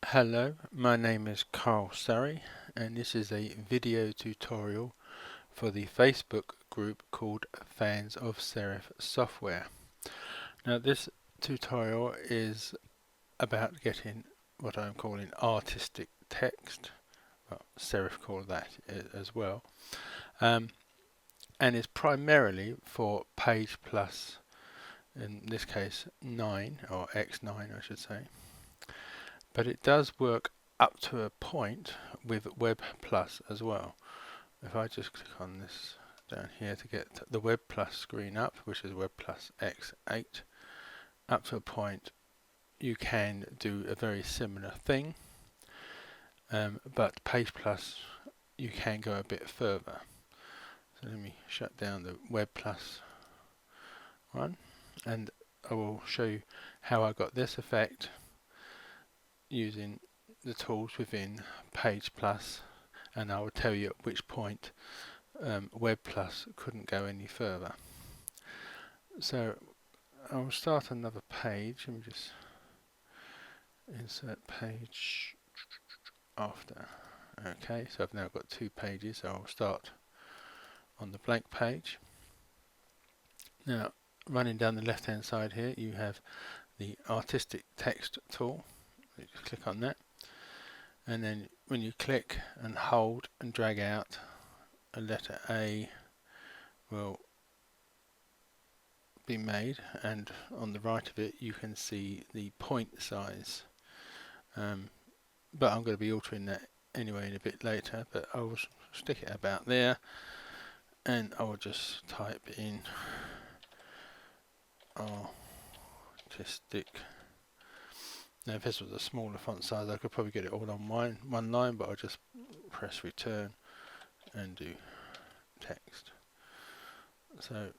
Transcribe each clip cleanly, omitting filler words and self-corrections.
Hello, my name is Carl Surrey and this is a video tutorial for the Facebook group called Fans of Serif Software. Now this tutorial is about getting what I'm calling artistic text, well, Serif call that as well, and is primarily for PagePlus, in this case 9 or X9 I should say. But it does work up to a point with WebPlus as well. If I just click on this down here to get the WebPlus screen up, which is WebPlus X8, up to a point you can do a very similar thing, but PagePlus you can go a bit further. So let me shut down the WebPlus one and I will show you how I got this effect using the tools within PagePlus, and I will tell you at which point WebPlus couldn't go any further. So I will start another page. Let me just insert page after. Okay, so I've now got 2 pages, so I'll start on the blank page. Now, running down the left hand side here, you have the artistic text tool. You just click on that, and then when you click and hold and drag out, a letter A will be made, and on the right of it you can see the point size, but I'm going to be altering that anyway in a bit later, but I will stick it about there and I will just type in artistic. Now if this was a smaller font size I could probably get it all on one line, but I'll just press return and do text. So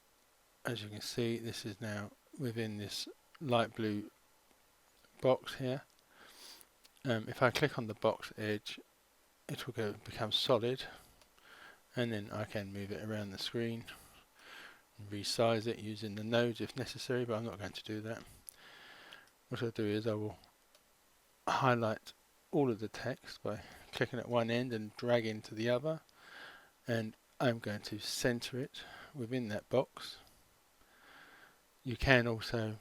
as you can see, this is now within this light blue box here. If I click on the box edge, it will become solid, and then I can move it around the screen and resize it using the nodes if necessary, but I'm not going to do that. What I'll do is I will highlight all of the text by clicking at one end and dragging to the other, and I'm going to center it within that box. You can also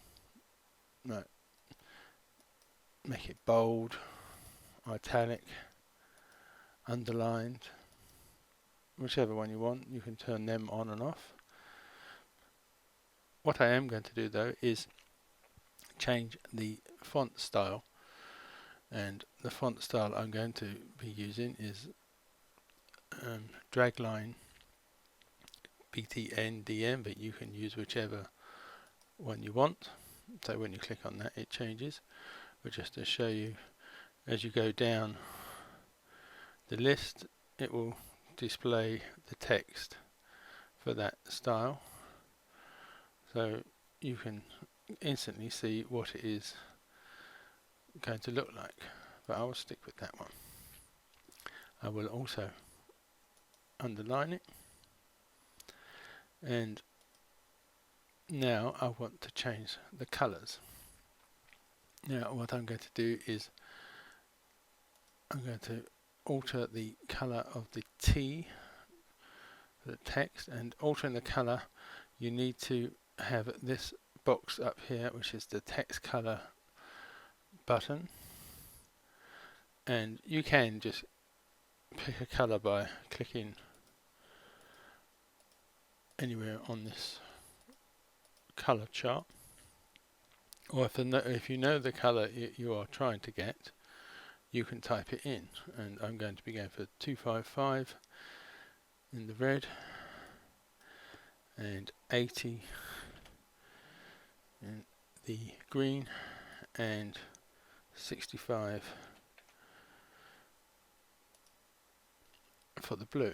make it bold, italic, underlined, whichever one you want. You can turn them on and off. What I am going to do though is change the font style, and the font style I'm going to be using is Dragline BTNDM, but you can use whichever one you want. So when you click on that it changes, but just to show you, as you go down the list it will display the text for that style, so you can instantly see what it is going to look like, but I will stick with that one. I will also underline it, and now I want to change the colors. Now what I'm going to do is I'm going to alter the color of the T for the text, and altering the color you need to have this box up here, which is the text color button, and you can just pick a color by clicking anywhere on this color chart, or if you know the color you are trying to get, you can type it in, and I'm going to be going for 255 in the red and 80 in the green and 65 for the blue.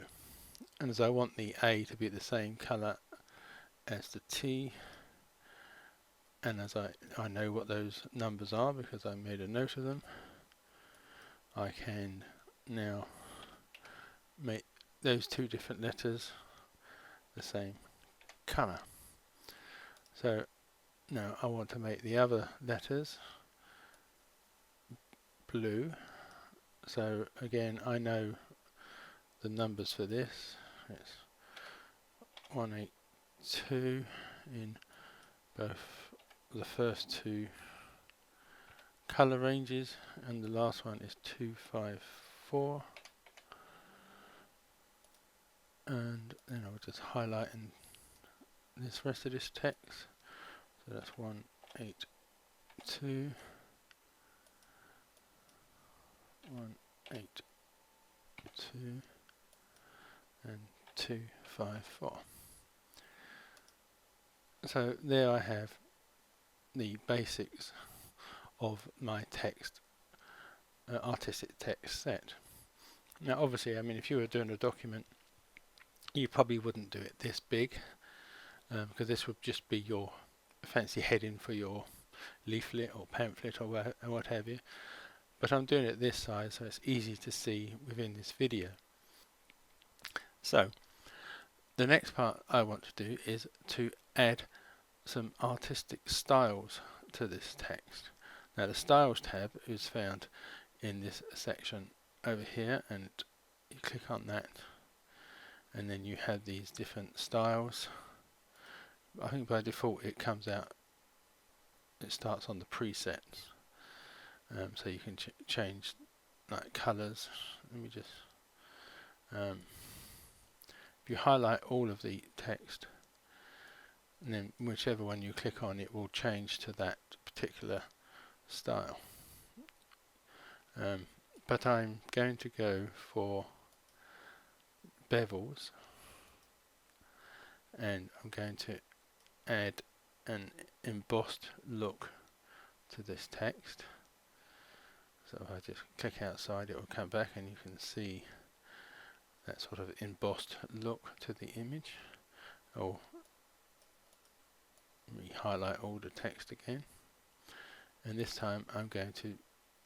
And as I want the A to be the same color as the T, and as I know what those numbers are because I made a note of them, I can now make those 2 different letters the same color. So now I want to make the other letters blue. So again, I know the numbers for this. It's 182 in both the first two color ranges, and the last one is 254. And then I'll just highlight in this rest of this text. So that's 182, 182, and 254. So there I have the basics of my text, artistic text set. Now obviously, I mean, if you were doing a document, you probably wouldn't do it this big, because this would just be your fancy heading for your leaflet or pamphlet or what have you. But I'm doing it this size so it's easy to see within this video. So the next part I want to do is to add some artistic styles to this text. Now the styles tab is found in this section over here, and you click on that, and then you have these different styles. I think by default it comes out, it starts on the presets, so you can change like colors. Let me just if you highlight all of the text, and then whichever one you click on, it will change to that particular style. But I'm going to go for bevels, and I'm going to add an embossed look to this text. So if I just click outside, it will come back and you can see that sort of embossed look to the image. I'll re-highlight all the text again, and this time I'm going to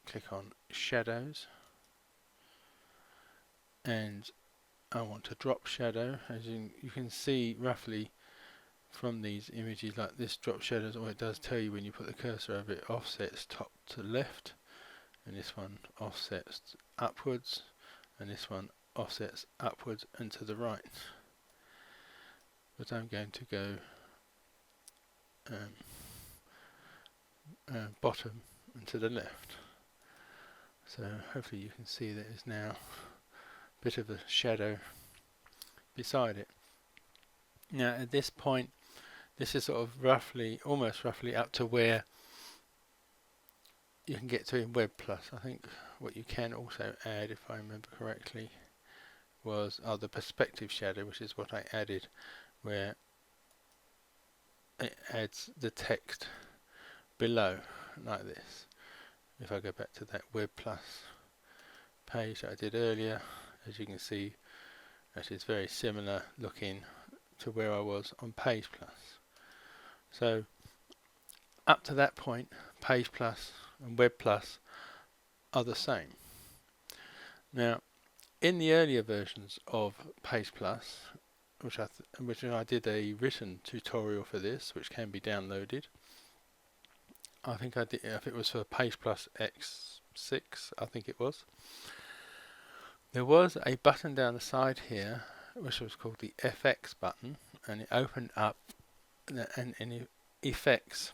click on shadows, and I want to drop shadow. As you can see roughly from these images, like this drop shadows, all it does tell you when you put the cursor over it, offsets top to left, and this one offsets upwards, and this one offsets upwards and to the right. But I'm going to go bottom and to the left. So hopefully you can see that there's now a bit of a shadow beside it. Now at this point, this is sort of roughly, almost roughly up to where you can get to in WebPlus. I think what you can also add, if I remember correctly, was the perspective shadow, which is what I added, where it adds the text below like this. If I go back to that WebPlus page that I did earlier, as you can see, that is very similar looking to where I was on PagePlus. So up to that point, PagePlus and WebPlus are the same. Now, in the earlier versions of PagePlus, which I did a written tutorial for this, which can be downloaded. I think I did. If it was for PagePlus X6, I think it was. There was a button down the side here, which was called the FX button, and it opened up an effects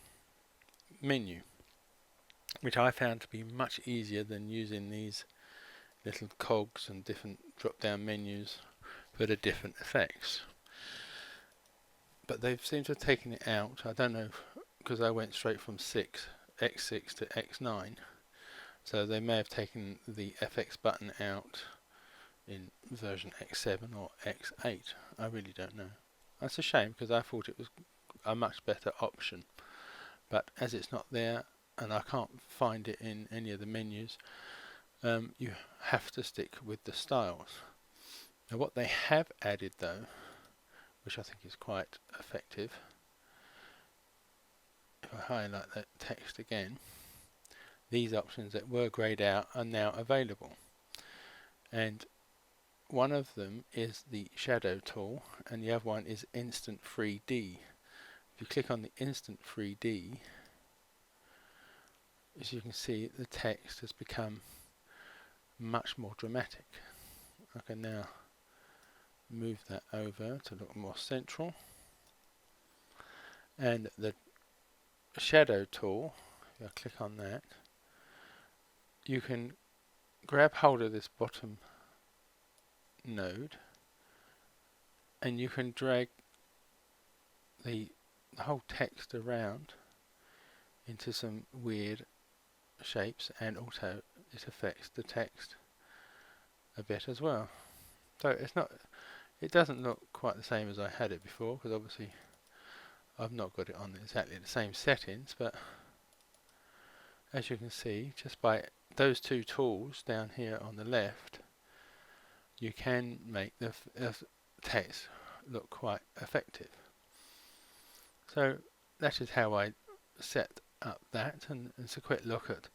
menu, which I found to be much easier than using these little cogs and different drop-down menus for the different effects. But they seem to have taken it out. I don't know, because I went straight from X6 to X9, so they may have taken the FX button out in version X7 or X8. I really don't know. That's a shame, because I thought it was a much better option, but as it's not there and I can't find it in any of the menus, you have to stick with the styles. Now what they have added though, which I think is quite effective, if I highlight that text again, these options that were greyed out are now available, and one of them is the shadow tool and the other one is instant 3D. If you click on the instant 3D, as you can see, the text has become much more dramatic. I can now move that over to look more central, and the shadow tool, if I click on that, you can grab hold of this bottom node and you can drag the whole text around into some weird shapes, and also it affects the text a bit as well. So it doesn't look quite the same as I had it before, because obviously I've not got it on exactly the same settings, but as you can see, just by those two tools down here on the left, you can make the text look quite effective. So that is how I set up that, and it's a quick look at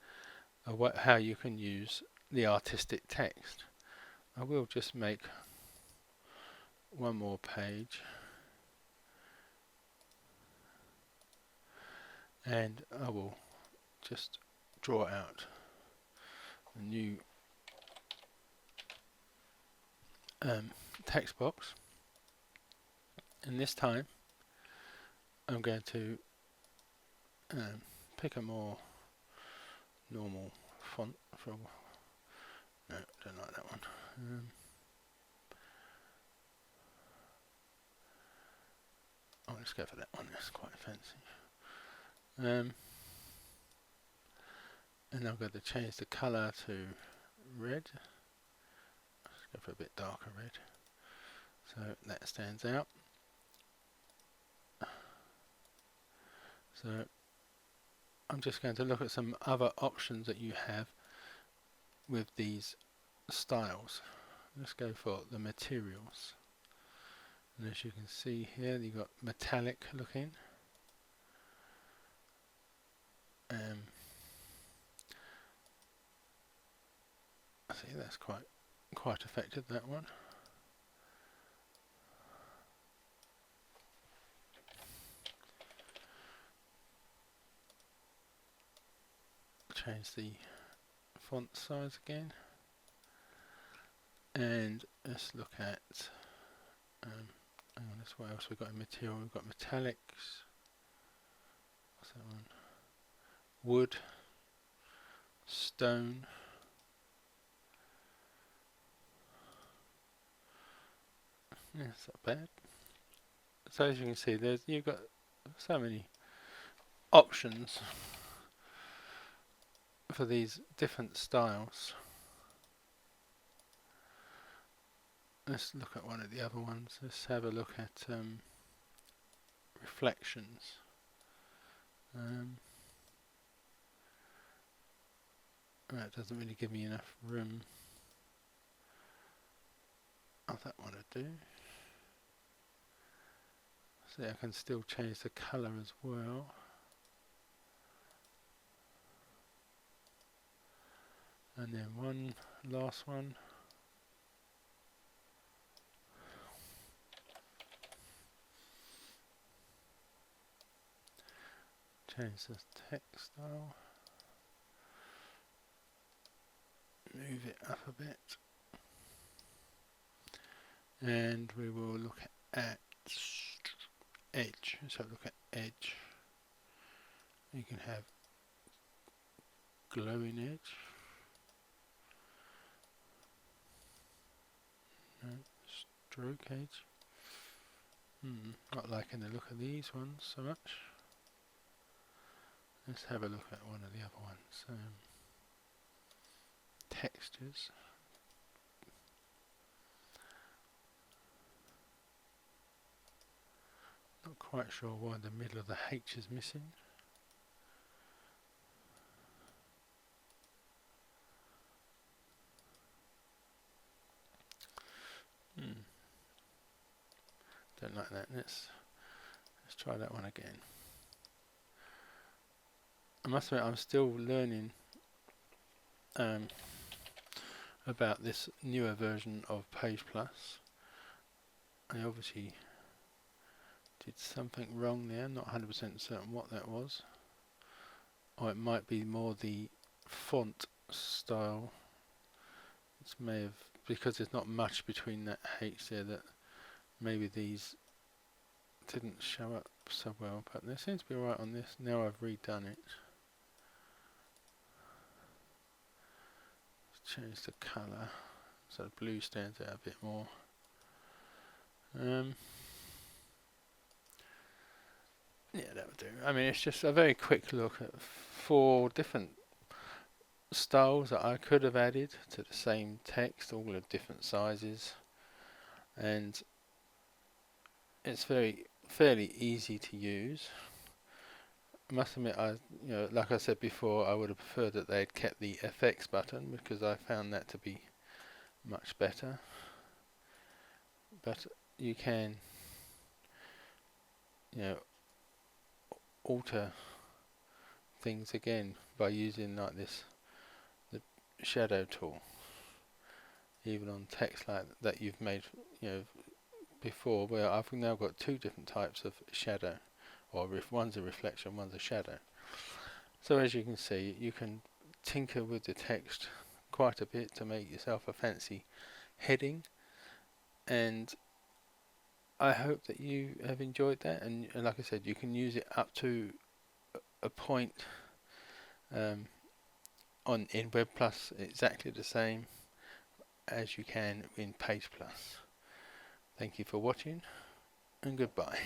how you can use the artistic text. I will just make one more page, and I will just draw out a new text box, and this time I'm going to pick a more normal font for no, don't like that one. Let's go for that one, that's quite fancy. And I'm going to change the colour to red. Let's go for a bit darker red, so that stands out. So I'm just going to look at some other options that you have with these styles. Let's go for the materials, and as you can see here, you've got metallic looking. See, that's quite effective, that one. Change the font size again, and let's look at what else we've got in material. We've got metallics. What's that one? Wood, stone. Yeah, it's not bad. So as you can see, you've got so many options for these different styles. Let's look at one of the other ones. Let's have a look at reflections. That doesn't really give me enough room. Oh, that one would do. See, I can still change the colour as well. And then one last one. Change the text style. Move it up a bit. And we will look at edge. So look at edge. You can have glowing edge. No, stroke edge. Not liking the look of these ones so much. Let's have a look at one of the other ones. Textures. Not quite sure why the middle of the H is missing. Don't like that. Let's try that one again. I must admit, I'm still learning about this newer version of PagePlus. I obviously did something wrong there, not 100% certain what that was. or it might be more the font style. It may have, because there's not much between that H there, that maybe these didn't show up so well, but they seem to be alright on this. Now I've redone it. Change the colour so the blue stands out a bit more. Yeah, that would do. I mean, it's just a very quick look at 4 different styles that I could have added to the same text, all of different sizes, and it's fairly easy to use. I must admit, like I said before, I would have preferred that they'd kept the FX button because I found that to be much better. But you can, alter things again by using like this, the shadow tool, even on text like that you've made, before, where I've now got 2 different types of shadow, or one's a reflection, one's a shadow. So as you can see, you can tinker with the text quite a bit to make yourself a fancy heading, and I hope that you have enjoyed that. And like I said, you can use it up to a point in WebPlus, exactly the same as you can in PagePlus. Thank you for watching, and goodbye.